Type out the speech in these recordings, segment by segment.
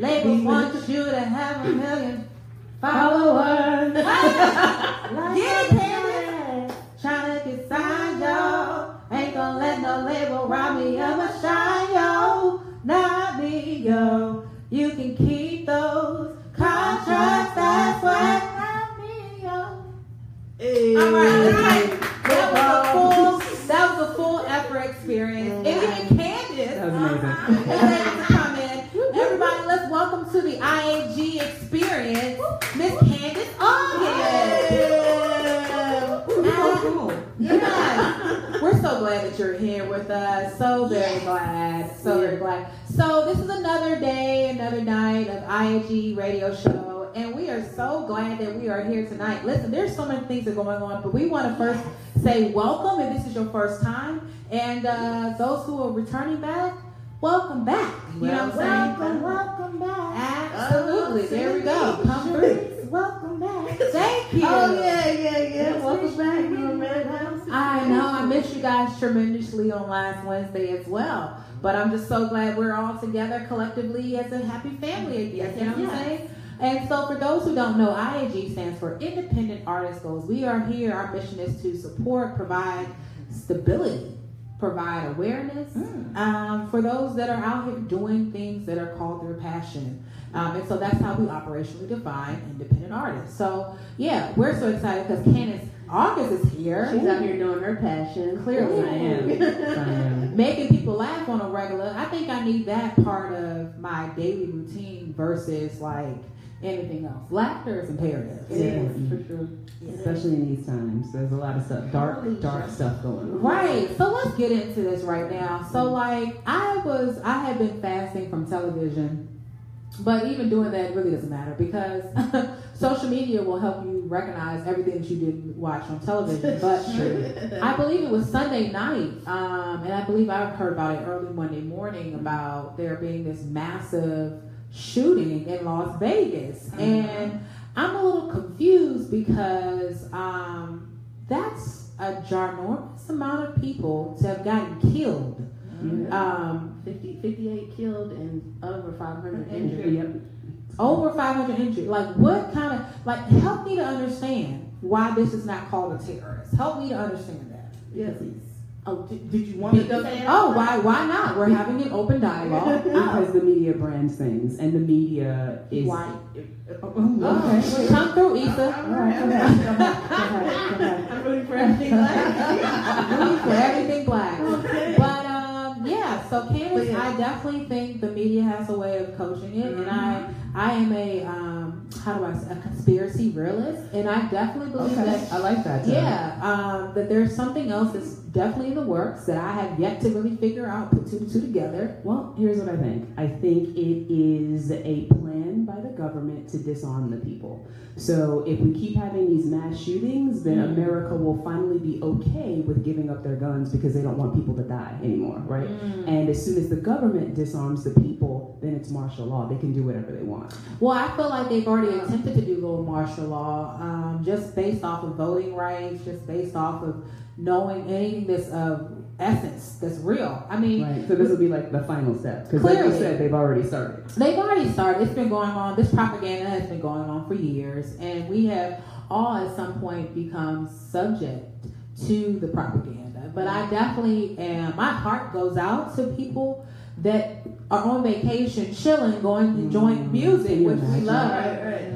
Labels want you to have 1 million followers. Get it, Kandyce. Tryna get signed, yo. Ain't gonna let no label rob me of my shine, yo. Not me, yo. You can keep those contracts, that's what. Not me, yo. Hey. All right. That was a full effort experience. And even Kandyce. That was amazing. Come in. Everybody, let's welcome to the I.A.G experience, Miss Kandyce Yes. We're so glad that you're here with us. So very glad. So very glad. So this is another day, another night of I.A.G radio show. And we are so glad that we are here tonight. Listen, there's so many things that are going on, but we want to first say welcome if this is your first time. And those who are returning back, welcome back. You know what I'm saying? Welcome back. Absolutely. There we go. Come through. Welcome back. Thank you. Oh, yeah. Welcome back. You're a madhouse. I know. I miss you guys tremendously on last Wednesday as well. But I'm just so glad we're all together collectively as a happy family again. You know what I'm saying? And so for those who don't know, IAG stands for Independent Artist Goals. We are here. Our mission is to support, provide stability, provide awareness for those that are out here doing things that are called their passion. And so that's how we operationally define independent artists. So yeah, we're so excited because Kandyce August is here. She's out here doing her passion. Clearly. I am. Making people laugh on a regular. I think I need that part of my daily routine versus like anything else. Laughter is imperative. It is, for sure. Especially in these times. There's a lot of stuff, dark stuff going on. Right. So let's get into this right now. So like I had been fasting from television, but even doing that really doesn't matter because social media will help you recognize everything that you didn't watch on television. But I believe it was Sunday night, and I believe I heard about it early Monday morning about there being this massive shooting in Las Vegas. And I'm a little confused because that's a ginormous amount of people to have gotten killed. 58 killed and over 500 injured. Yep. Over 500 injured. Like what kind of, like help me to understand why this is not called a terrorist. Help me to understand that. Yes. Oh, did you want to go say why not? We're having an open dialogue. Because the media brands things, and the media is white. Okay. Come through, Issa. All right, come back. I'm rooting for everything black. Rooting for everything black. Okay. But yeah, so Kandyce, I definitely think the media has a way of coaching it, and I am a conspiracy realist, and I definitely believe that. I like that. Yeah, that there's something else that's definitely in the works that I have yet to really figure out, put two and two together. Well, here's what I think. I think it is a plan by the government to disarm the people. So if we keep having these mass shootings, then America will finally be okay with giving up their guns because they don't want people to die anymore, right? And as soon as the government disarms the people, then it's martial law. They can do whatever they want. Well, I feel like they've already attempted to do little martial law, just based off of voting rights, just based off of knowing anything that's of essence, that's real. I mean, right. So this will be like the final step because, like you said, they've already started. They've already started. It's been going on. This propaganda has been going on for years, and we have all at some point become subject to the propaganda. But I definitely am. My heart goes out to people that are on vacation, chilling, going, enjoying music, which we love,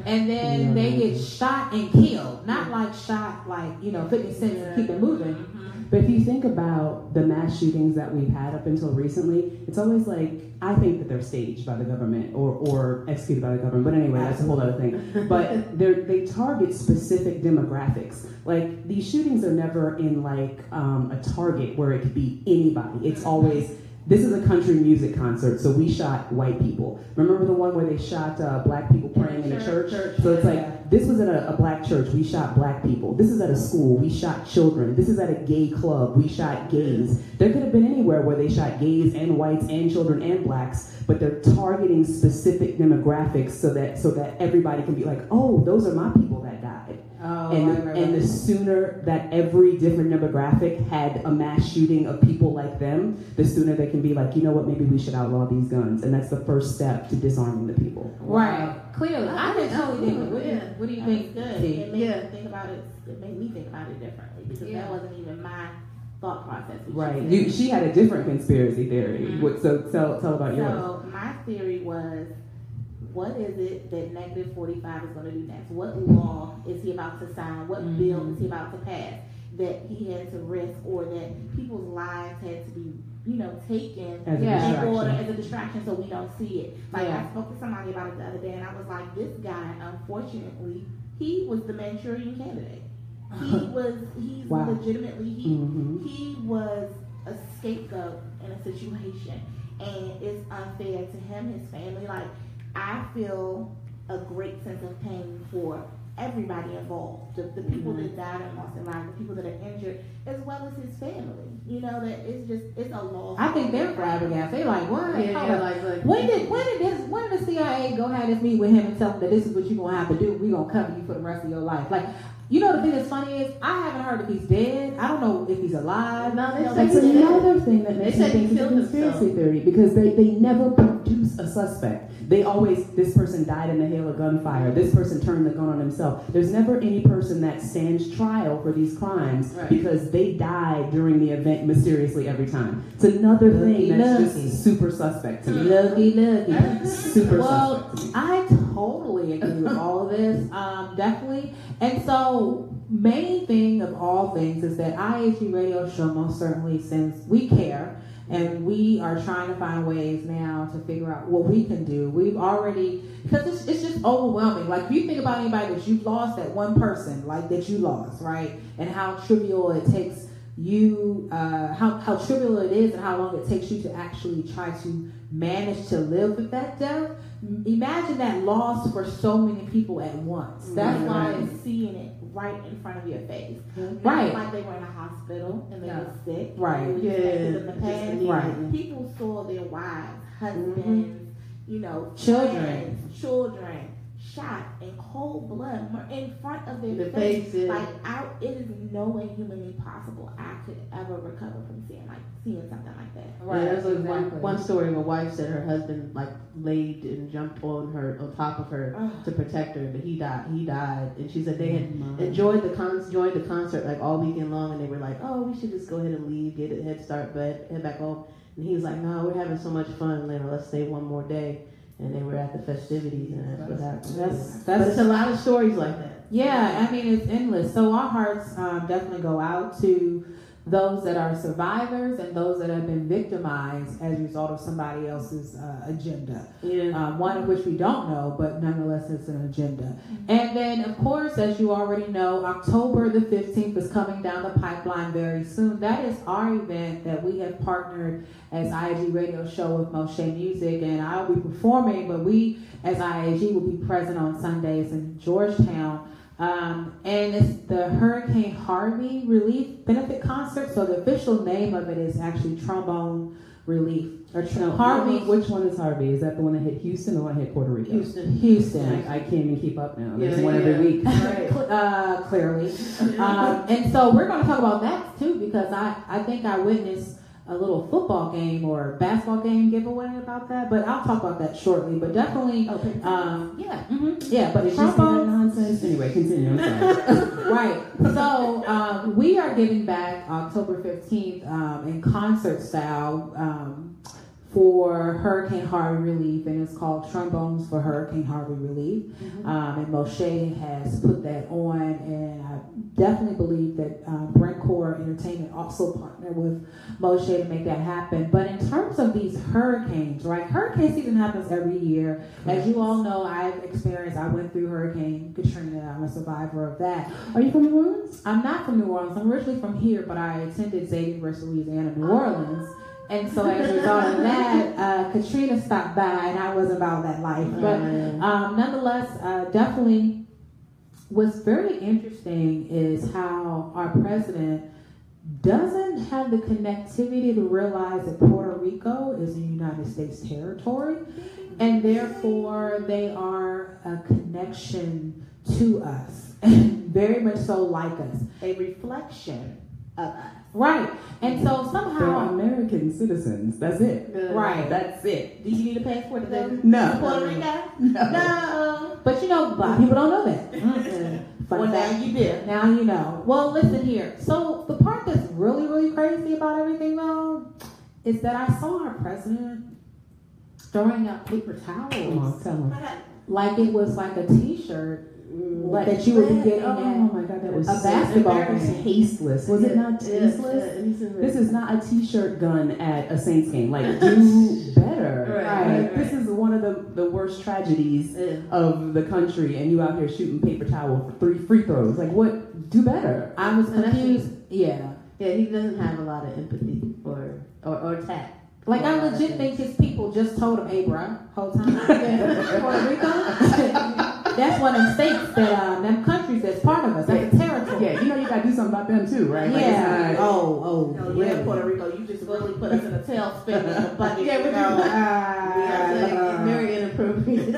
and then they get shot and killed. Not like shot like 50 cents to keep it moving. But if you think about the mass shootings that we've had up until recently, it's always like, I think that they're staged by the government or executed by the government. But anyway, that's a whole other thing. But they target specific demographics. Like, these shootings are never in like a target where it could be anybody. It's always, this is a country music concert, so we shot white people. Remember the one where they shot black people praying in a church? So it's like, this was at a black church, we shot black people. This is at a school, we shot children. This is at a gay club, we shot gays. There could have been anywhere where they shot gays and whites and children and blacks, but they're targeting specific demographics so that everybody can be like, oh, those are my people that died. Oh, And the sooner that every different demographic had a mass shooting of people like them, the sooner they can be like, you know what, maybe we should outlaw these guns. And that's the first step to disarming the people. Right. Clearly. I can totally think. What do you think? Good. It made me think about it. It made me think about it differently because that wasn't even my thought process. Right. She had a different conspiracy theory. Mm-hmm. So tell about yours. So my theory was, what is it that negative 45 is going to do next? What law is he about to sign? What bill is he about to pass that he had to risk, or that people's lives had to be, taken as a distraction so we don't see it? Like I spoke to somebody about it the other day, and I was like, this guy, unfortunately, he was the Manchurian candidate. He's legitimately, he was a scapegoat in a situation, and it's unfair to him, his family. Like, I feel a great sense of pain for everybody involved, the people that died and lost their lives, the people that are injured, as well as his family. That it's a loss. I think they're flabbergasted. They're like, what? When did the CIA go have this meeting with him and tell him that this is what you're gonna have to do? We're gonna cover you for the rest of your life. Like, the thing that's funny is I haven't heard if he's dead. I don't know if he's alive. That's another thing that makes me think it's a conspiracy theory, because they never produce a suspect. They always, this person died in the hail of gunfire. This person turned the gun on himself. There's never any person that stands trial for these crimes because they died during the event mysteriously every time. It's another thing that's just super suspect to me. Lucky. Super suspect. I totally agree with all of this. Definitely. And so, main thing of all things is that I.A.G radio show, most certainly, since we care, and we are trying to find ways now to figure out what we can do. We've already, because it's just overwhelming. Like, if you think about anybody that you've lost, that one person, like, that you lost, right? And how trivial it takes you, how trivial it is and how long it takes you to actually try to manage to live with that death. Imagine that loss for so many people at once. That's why it's seeing it right in front of your face. Right. Like they were in a hospital and they were sick. Right. In the past. Right. People saw their wives, husbands, children shot in cold blood in front of their faces. Like, it is no way humanly possible I could ever recover from seeing something like that. Right. Yeah, there was one story of a wife said her husband laid and jumped on top of her to protect her, but he died. And she said they had enjoyed the concert all weekend long, and they were like, oh, we should just go ahead and leave, get a head start, but head back home. And he was like, no, we're having so much fun, let's stay one more day. And they were at the festivities, and that's what happened. But it's a lot of stories like that. Yeah, I mean, it's endless. So our hearts definitely go out to those that are survivors and those that have been victimized as a result of somebody else's agenda. One of which we don't know, but nonetheless it's an agenda. And then, of course, as you already know, October the 15th is coming down the pipeline very soon. That is our event that we have partnered as I.A.G radio show with Moshe Music, and I'll be performing, but we as I.A.G will be present on Sundays in Georgetown. And it's the Hurricane Harvey Relief Benefit Concert. So the official name of it is actually Trombone Relief. Harvey. Which one is Harvey? Is that the one that hit Houston or the one that hit Puerto Rico? Houston. I can't even keep up now. There's one every week. Right. Clearly. And so we're going to talk about that too, because I think I witnessed a little football game or basketball game giveaway about that, but I'll talk about that shortly. But definitely, But trombone nonsense. Anyway, continue. I'm sorry. Right. So we are giving back October 15th in concert style for Hurricane Harvey Relief, and it's called Trombones for Hurricane Harvey Relief. And Moshe has put that on, and I definitely believe that Brentcore Entertainment also partnered with Moshe to make that happen. But in terms of these hurricanes, right? Hurricane season happens every year. As you all know, I went through Hurricane Katrina. I'm a survivor of that. Are you from New Orleans? I'm not from New Orleans. I'm originally from here, but I attended Xavier University of Louisiana, New Orleans. And so as a result of that, Katrina stopped by, and I wasn't about that life. But nonetheless, definitely what's very interesting is how our president doesn't have the connectivity to realize that Puerto Rico is a United States territory, and therefore they are a connection to us. very much so like us. A reflection of us. Right. And so They're somehow, American citizens. That's it. right. That's it. Do you need a passport to go to No. Puerto Rico? No. No. But you know, a lot of people don't know that. Fun Well, fact. now you do. Now you know. Well, listen here. So the part that's really, really crazy about everything, though, is that I saw our president throwing out paper towels, Tell them. like it was like a T-shirt that you would be getting Oh at my God, that was a basketball so game. tasteless. Was it not tasteless? This is not a T-shirt gun at a Saints game. Like, do better. Right, Like, this is one of the worst tragedies of the country, and you out here shooting paper towel for 3 free throws. Like, what? Do better. I was And that's confused. Yeah. Yeah, he doesn't have a lot of empathy or tact. Like, I legit think his people just told him, hey, bro, whole time. Puerto Rico? That's one of them states that, them countries that's part of us. That's a territory. Yeah, you know you gotta do something about them too, right? Like, Yeah. it's not- Oh, yeah, really? Puerto Rico, you just really put us in a tailspin with the bucket. Yeah, but it's very inappropriate.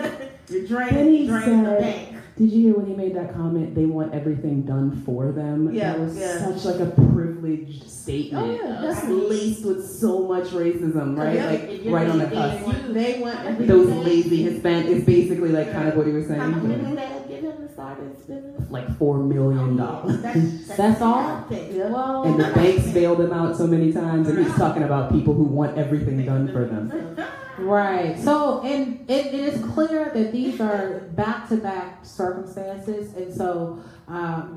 You're Then he draining the said- bank. Did you hear when he made that comment? They want everything done for them. Yeah, That was yeah. such like a privileged statement. Oh, yeah, That's okay. laced with so much racism, right? Yeah, Like if you're right on the thinking cusp. They want everything. Those lazy Hispanic is basically like kind of what he was How much saying. did that give him to start his business? Like $4 million. That's all? Yeah. Well, And the banks bailed him out so many times, and he's talking about people who want everything done for them. right. So, and it is clear that these are back-to-back circumstances. And so,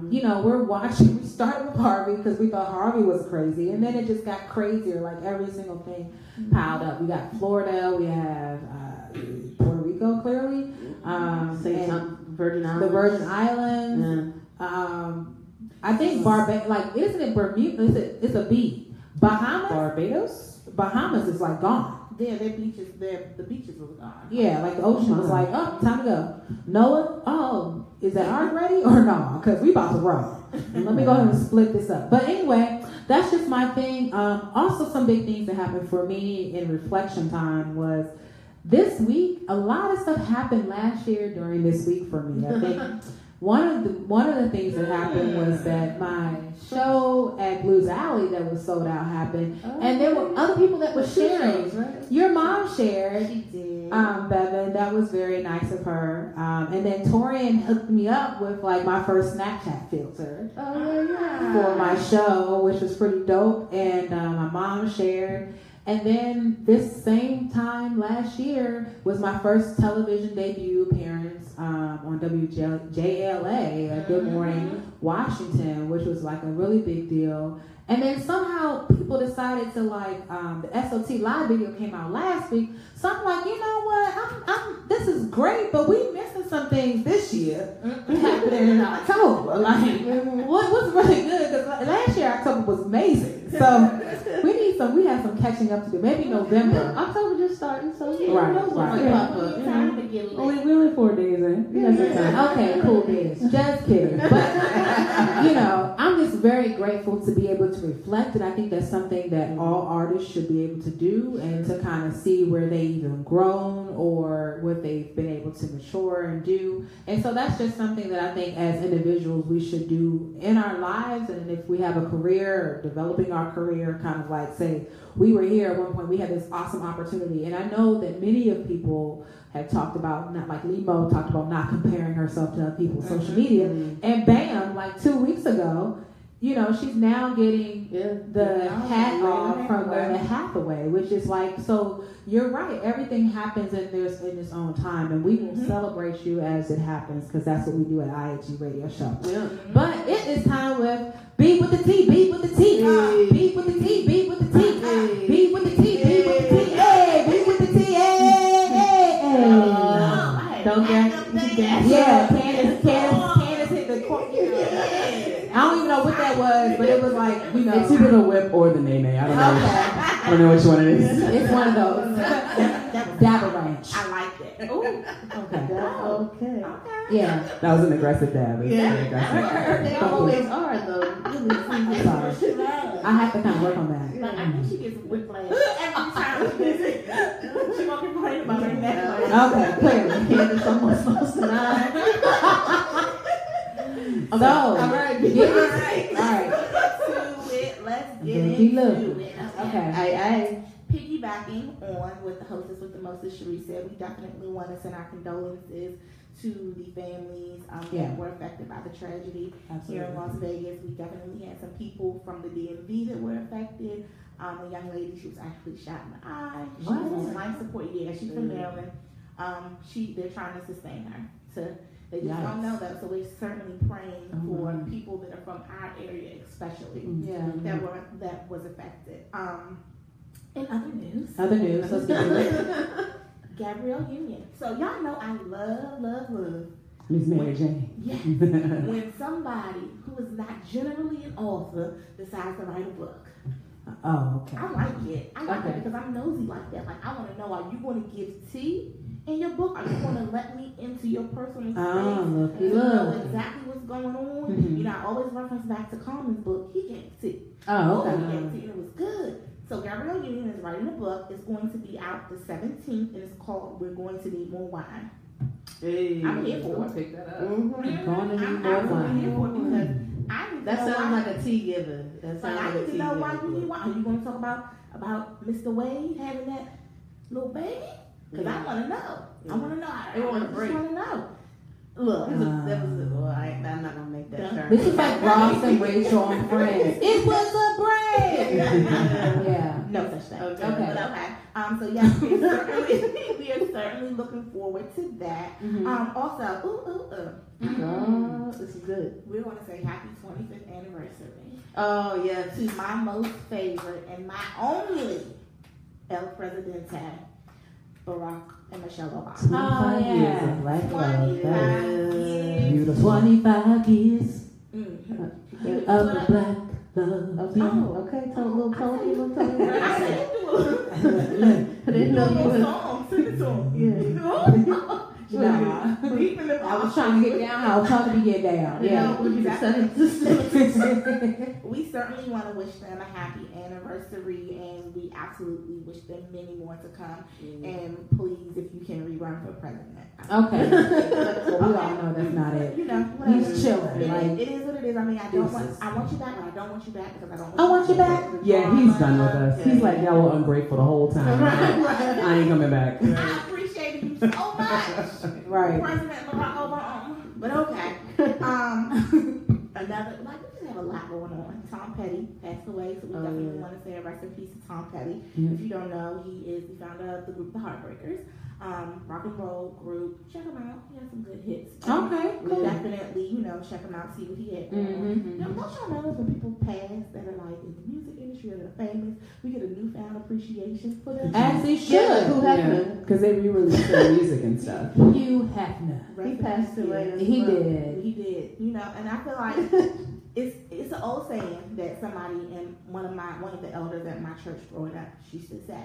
you know, we're watching. We started with Harvey because we thought Harvey was crazy. And then it just got crazier. Like every single thing piled up. We got Florida. We have Puerto Rico, clearly. And Virgin Islands. the Virgin Islands. I think isn't it Bermuda? It's a B. Barbados? Bahamas is like gone. Yeah, the beaches was gone. Yeah, like the ocean was like, oh, time to go. Noah, is that ours ready or no? Because we about to roll. Let me go ahead and split this up. But anyway, that's just my thing. Also, some big things that happened for me in reflection time was this week. A lot of stuff happened last year during this week for me. I think one of the things that happened was that my show at Blues Alley that was sold out happened, and there were other people that were sharing. Right? Your mom shared. She did. Bevan, that was very nice of her. And then Torian hooked me up with like my first Snapchat filter for my show, which was pretty dope. And my mom shared. And then this same time last year was my first television debut appearance on WJLA, Good Morning Washington, which was like a really big deal. And then somehow people decided to like, the SOT live video came out last week. So I'm like, you know what? This is great, but we missing some things this year happening in October. Like, what's really good? Because last year October was amazing. So we have some catching up to do. Maybe November. October just starting, so Right, knows what right. might pop up. Time to get lit. We only 4 days in. We got some time. Okay, cool biz. Just kidding. But, you know, I'm just very grateful to be able to reflect, and I think that's something that all artists should be able to do, and to kind of see where they've either grown or what they've been able to mature and do. And so that's just something that I think as individuals we should do in our lives, and if we have a career or developing our career, kind of like say, we were here at one point, we had this awesome opportunity, and I know that many of people have talked about, not like Limo talked about not comparing herself to other people's social media, and bam, like 2 weeks ago, you know, she's now getting the hat off from Anne Hathaway, which is like, so you're right, everything happens in its own time, and we will celebrate you as it happens, because that's what we do at I.A.G radio show. Yeah. But it is time with Beat with the T, Beat with the T, Beat with the T, Beat with the T, Beat with the T, Beat with the T, hey, Beat with the T, hey, hey, hey. Don't get Yeah, Candace hit the court. I don't even know what that was, but it was like, you know. It's either the whip or the nene. I don't know. Okay. I don't know which one it is. It's one of those. Dabber Ranch. I like that. Ooh. Okay. Okay. Yeah. That was an aggressive dab. It's very aggressive. They always are, though. I'm sorry. I have to kind of work on that. But I think she gets whiplash every time she visits. She won't complain about her neck. Okay, clearly. Candace almost lost an eye. So, all right. Let's get into it. Okay. Piggybacking on what the hostess with the mostest, Cherie, said, we definitely want to send our condolences to the families that were affected by the tragedy here in Las Vegas. We definitely had some people from the DMV that were affected. A young lady, she was actually shot in the eye. She was on life support. Yeah, she's from Maryland. They're trying to sustain her. They just don't know that. So we're certainly praying for people that are from our area, especially that was affected. In other news, let's get to it. Gabrielle Union. So y'all know I love Miss Mary Jane. Yes. When somebody who is not generally an author decides to write a book. Oh, okay. I like it. I like it because I'm nosy like that. Like, I want to know, are you going to give tea in your book? Are you going to let me into your personal space to know exactly what's going on? Mm-hmm. You know, I always reference back to Carmen's book. He gave tea. Oh, okay. He gave tea and it was good. So Gabrielle Union is writing a book. It's going to be out the 17th, and it's called "We're Going to Need More Wine." Hey, I'm here for it. Pick that up. I'm here for it because I need to that know sounds why. like a tea giver. That sounds I like need a to tea know giver. why you need wine. Are you going to talk about Mr. Wade having that little baby? Because I want to know. I want to know. I just want to know. Look, I'm not gonna make that turn. This is like Ross and Rachel on Friends. It was a break. Yeah. No such thing. Okay. But okay. So yes, we are certainly looking forward to that. Also, This is good. we want to say happy 25th anniversary. Oh yes. To my most favorite and my only El Presidente, Barack and Michelle Obama. 25 years of black love. 25 years. Beautiful. 25 years Mm-hmm. of the black love. Okay. Little Tony. I didn't know you was. song. Sing the song. Nah. Deep in the I was trying to get down. I was trying to get down. Yeah. We certainly want to wish them a happy anniversary, and we absolutely wish them many more to come. And please, if you can rerun for president. Okay. Well, we all know that's not it. You know, whatever. He's chilling. It is what it is. I mean, I want you back, but I don't want you back because I don't want I want you back. Yeah, he's done with us. He's like, y'all were ungrateful the whole time. I ain't coming back. I appreciate you so much. Right. President Barack Obama. But okay. Another, we just have a lot going on. Tom Petty passed away, so we definitely want to say a rest in peace to Tom Petty. If you don't know, he is the founder of the group The Heartbreakers. Rock and roll group. Check him out. He has some good hits. Okay, cool. Definitely, check him out, see what he had going on. Don't y'all notice when people pass that are like in the music industry or that are famous, we get a newfound appreciation for them? As they should. Because they re-release their music and stuff. Hugh Hefner. He passed away. He did. He did. And I feel like it's an old saying that somebody and one of the elders at my church growing up, she used to say,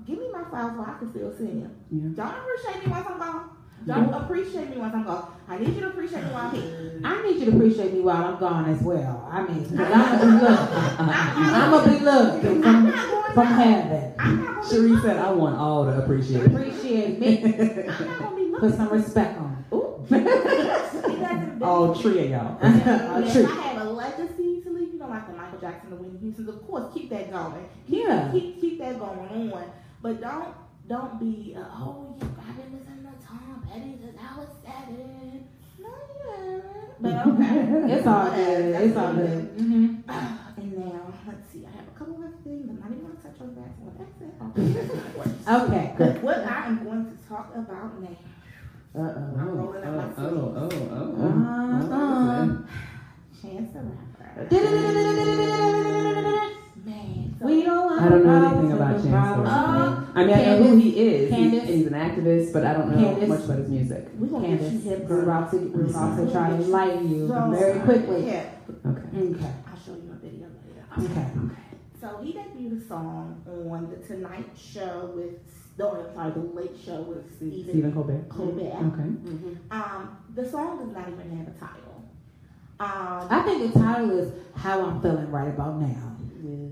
give me my files so I can still sing them. Yeah. Don't appreciate me once I'm gone. Don't appreciate me once I'm gone. I need you to appreciate me while I'm here. I need you to appreciate me while I'm gone as well. I mean, because I'm going to be looking from heaven. Cherie said, I want all to appreciate it. Appreciate me. I'm not going to be looking. Put some respect on it. All three of y'all. If I have a legacy to leave, like the Michael Jackson, the Whitney Houston, of course, keep that going. Keep that going on. But don't be, I've been listening to Tom Petty since I was 7. No, you haven't. But okay. It's all good. It's all good. And now, let's see. I have a couple of things. I'm not even going to touch on that. Okay, good. What I am going to talk about now. I'm rolling up my sleeves. Chance the Rapper. Man. We don't I don't know anything about Chance the Rapper. I mean, I know who he is. Candyce. He's an activist, but I don't know much about his music. We're going to get you hip. We're about to try to enlighten you very quickly. Yeah. Okay. I'll show you a video later. Okay. So he debuted a song on the Tonight Show the Late Show with Stephen Colbert. Okay. The song does not even have a title. I think the title is How I'm Feeling Right About Now. Yeah.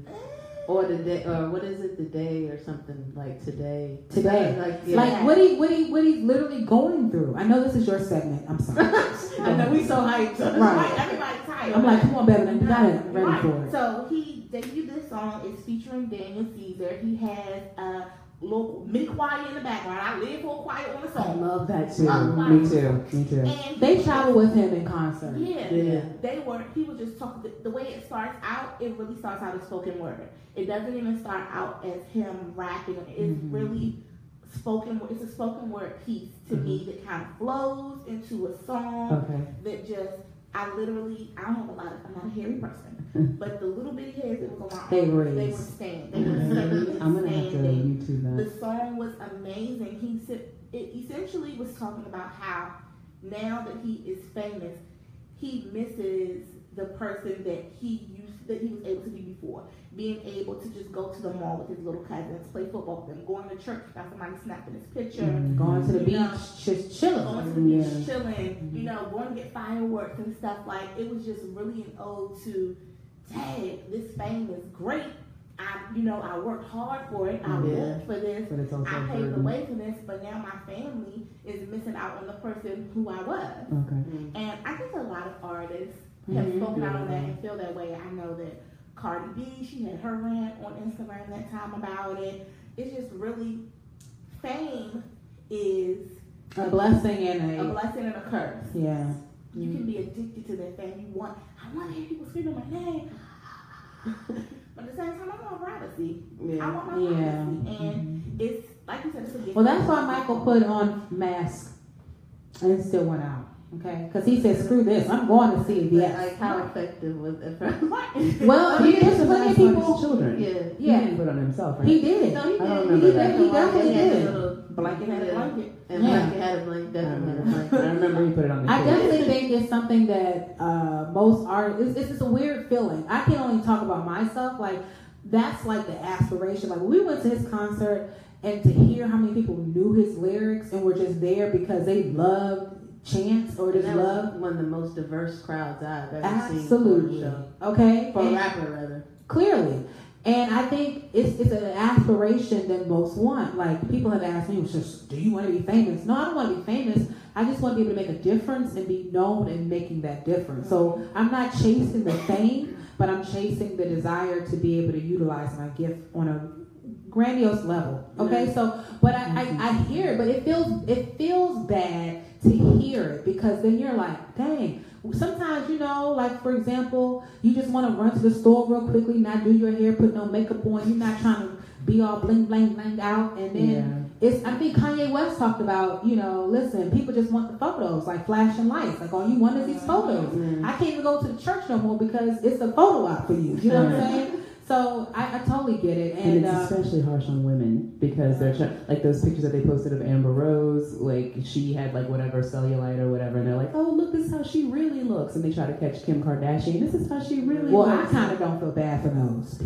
Or the day, or what is it? The day, or something like today. Like what he's literally going through. I know this is your segment. I'm sorry. I know we so hyped. Right. Everybody's hyped. I'm like, come on, Beverly, you got it ready for it. So he debuted this song. It's featuring Daniel Caesar. He has a little mini choir in the background. I live for a choir on the song. I love that too. Me too. And they travel with him in concert. Yeah. He was just talking. The way it starts out, it really starts out as spoken word. It doesn't even start out as him rapping. It's really spoken. It's a spoken word piece to me that kind of flows into a song that just. I'm not a hairy person, but the little bitty hairs that was on my arm, they were staying. I'm gonna have to YouTube that. The song was amazing. He said it essentially was talking about how now that he is famous, he misses the person that he was able to be before. Being able to just go to the mall with his little cousins, play football with them, going to church without somebody snapping his picture, going to the beach, just chilling. Going to the beach, chilling, going to get fireworks and stuff. Like, it was just really an ode to, dang, this fame is great. I worked hard for it. I worked for this. I paved the way for this, but now my family is missing out on the person who I was. And I think a lot of artists have spoken out on that and feel that way. I know that Cardi B, she had her rant on Instagram that time about it. It's just really, fame is a blessing and a curse. Yeah. You can be addicted to that fame. I want to hear people screaming my name. But at the same time, I want privacy. I want my privacy. And it's, like you said, it's a gift. Well, that's why Michael put on mask and it still went out. Okay, because he said, "Screw this! I'm going to see it." Yes. Like, how effective was it? Well, there's plenty of people. Children. Yeah. He didn't put on himself. Right? He did. No, he did. I don't remember that. He definitely did. Blanket had a blanket. And Blanket had a blanket. Definitely had a blanket. I remember he put it on the I definitely think it's something that most artists. It's just a weird feeling. I can only talk about myself. Like, that's like the aspiration. Like, when we went to his concert and to hear how many people knew his lyrics and were just there because they loved chants or just love. One of the most diverse crowds I've ever seen. Absolutely. Okay. For a rapper, rather. Clearly. And I think it's an aspiration that most want. Like, people have asked me, do you want to be famous? No, I don't want to be famous. I just want to be able to make a difference and be known in making that difference. So I'm not chasing the fame, but I'm chasing the desire to be able to utilize my gift on a grandiose level. Okay, so but I hear it, but it feels bad to hear it, because then you're like, dang. Sometimes, like, for example, you just want to run to the store real quickly, not do your hair, put no makeup on. You're not trying to be all bling, bling, bling out. And then I think Kanye West talked about, listen, people just want the photos, like flashing lights. Like, all you want is these photos. I can't even go to the church no more because it's a photo op for you. You know what I'm saying? So I totally get it, and it's especially harsh on women because they're like those pictures that they posted of Amber Rose, like she had like whatever cellulite or whatever, and they're like, oh look, this is how she really looks, and they try to catch Kim Kardashian. This is how she really looks. I kind of don't feel bad for those.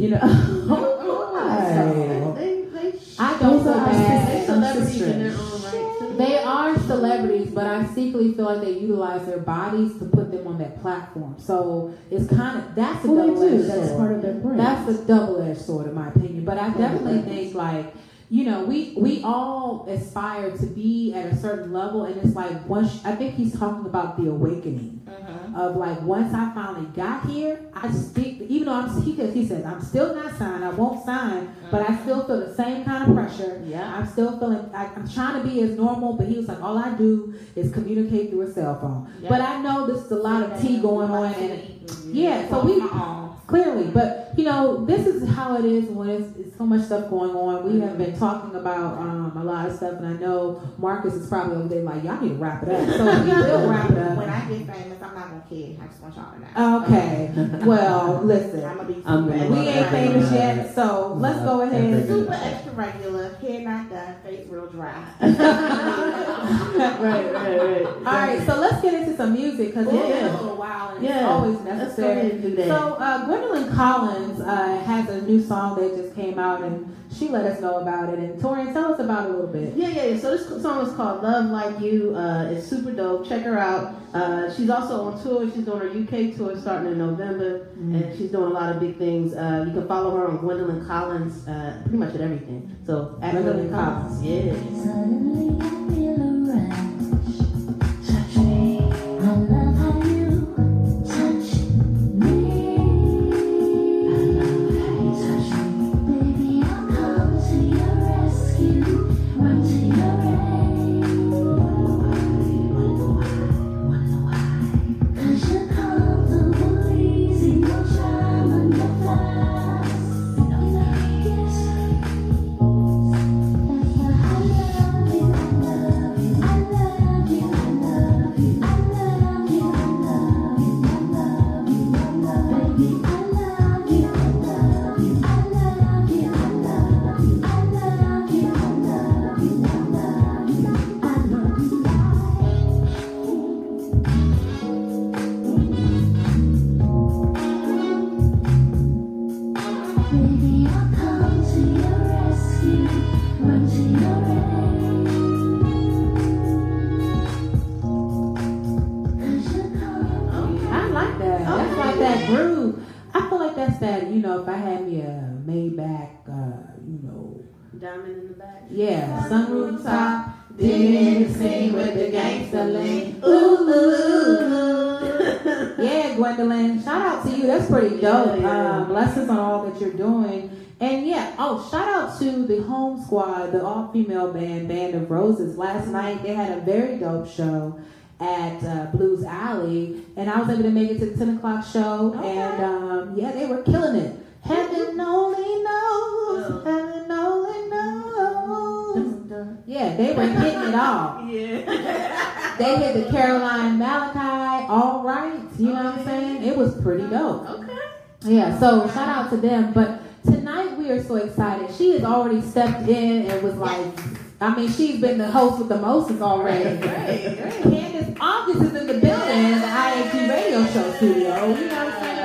I don't feel bad. They're celebrities in their own right too. They are celebrities, but I secretly feel like they utilize their bodies to put them on that platform. So it's kind of that's a double-edged sword. That's part of their brand. That's a double-edged sword, in my opinion. But I definitely think, like, we all aspire to be at a certain level, and it's like I think he's talking about the awakening of, like, once I finally got here, I stick. Even though he says I'm still not signed, I won't sign, but I still feel the same kind of pressure. Yeah, I'm still feeling. I'm trying to be as normal, but he was like, all I do is communicate through a cell phone. Yeah. But I know there's a lot of tea going on, and so we clearly, but this is how it is when it's so much stuff going on. We have been talking about a lot of stuff, and I know Marcus is probably over there like, y'all need to wrap it up. So we will wrap it up. When I get famous, I'm not gonna care. I just want y'all to know. Okay. Well, listen, I'm gonna be we ain't famous yet, so let's go ahead. Super extra regular, hair not done, face real dry. Right. All right, so let's get into some music because it's been a little while and it's always necessary. Let's go ahead and do that. So Gwendolyn Collins has a new song that just came out, and she let us know about it. And Torian, tell us about it a little bit. Yeah. So this song is called Love Like You. It's super dope. Check her out. She's also on tour. She's doing her UK tour starting in November, and she's doing a lot of big things. You can follow her on Gwendolyn Collins, pretty much at everything. So at Gwendolyn Collins. Yeah. Suddenly I feel a rush. Touch me. I love how you touch me. I love how you touch me. Baby, I'll come to your rescue. Run to your aid. Wanna know why? 'Cause you're comfortable, easy, no time on your thighs. Yes. That's why I love you, I love you, I love you, I love you, I love you, I love you, I love you, I love you, baby, I love you, I love you, I love you, I love you, I love you, I love you, I love you, I love you. Baby, I'll come to your rescue, run to your aid. 'Cause you're coming. I like that. That's like that groove. I feel like that's that, if I had me a Maybach, Diamond in the back. yeah, sunroof top, digging the scene with the gangster lane. Ooh. Yeah, Gwendolyn, shout out to you. That's pretty dope. Yeah. Blessings on all that you're doing. And shout out to the Home Squad, the all-female Band of Roses. Last night they had a very dope show at Blues Alley, and I was able to make it to the 10 o'clock show, and they were killing it. Heaven only knows, heaven only knows. Yeah, they were hitting it all. Yeah. They hit the Caroline Malachi, all right. You know what I'm saying? It was pretty dope. Okay. Yeah, so shout out to them. But tonight we are so excited. She has already stepped in and was like, she's been the host with the mostest already. Great. Candyce August is in the building in the I.A.G radio show studio. You know what I'm saying?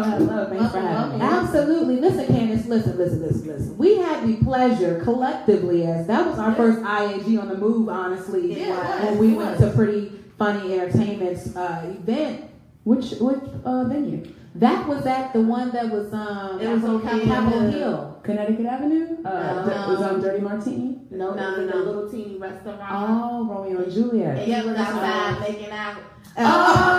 Hello. Thanks for having me. Absolutely. Listen, Candyce, listen. We had the pleasure collectively, as that was our first I.A.G on the move, honestly, when we went to Pretty Funny Entertainment's event. Which venue? That was at the one that was It was on Capitol Hill. Connecticut Avenue? Was Dirty Martini? No, no. The little teeny restaurant. Oh, Romeo and Juliet. And he was outside making out. Oh,